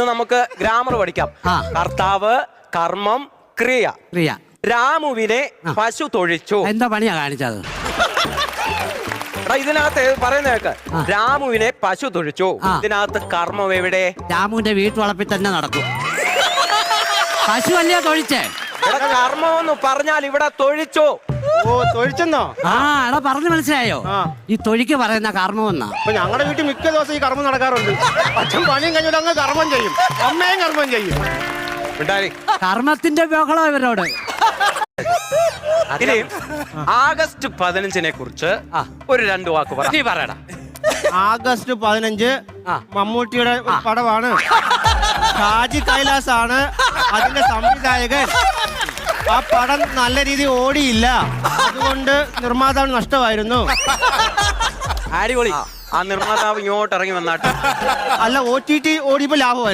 നമുക്ക് ഗ്രാമർ പഠിക്കാം. കർത്താവ്, കർമ്മം, ക്രിയ. ക്രിയ. രാമുവിനെ പശു തൊഴിച്ചു. എന്താ പണിയാ കാണിച്ചത്? ഇതിനകത്ത് പറയുന്ന കേക്ക്. രാമുവിനെ പശു തൊഴിച്ചു. ഇതിനകത്ത് കർമ്മം എവിടെ? രാമുവിന്റെ വീട്ടുവളപ്പിൽ തന്നെ നടക്കും. പശു അല്ലയോ തൊഴിച്ചേ? കർമ്മം എന്ന് പറഞ്ഞാൽ ഇവിടെ തൊഴിച്ചു. ഓ, തൊഴിച്ചെന്നോ? എടാ പറഞ്ഞു മനസ്സിലായോ? ഈ തൊഴിക്ക് പറയുന്ന കർമ്മം എന്നാ. അപ്പൊ ഞങ്ങളുടെ വീട്ടിൽ മിക്ക ദിവസം ഈ കർമ്മം നടക്കാറുണ്ട്. അച്ഛൻ പണിയും കഴിഞ്ഞിട്ട് അങ്ങ് കർമ്മം ചെയ്യും, അമ്മയും കർമ്മം ചെയ്യും. കർമ്മത്തിന്റെ ബഹളം ഇവരോട്. ഇനി ആഗസ്റ്റ് 15-നെ കുറിച്ച് ഒരു 2 വാക്ക് പറയടാ. ആഗസ്റ്റ് 15 മമ്മൂട്ടിയുടെ പടമാണ്. ഷാജി കൈലാസ് ആണ് അതിന്റെ സംവിധായകൻ. ആ പടം നല്ല രീതിയിൽ ഓടിയില്ല, അതുകൊണ്ട് നിർമ്മാതാവ് നഷ്ടമായിരുന്നു. അടിപൊളി. ആ നിർമ്മാതാവ് ഇങ്ങോട്ട് ഇറങ്ങി വന്നാട്ട്. അല്ല, OTT ഓടിയപ്പോ ലാഭമായിരുന്നു.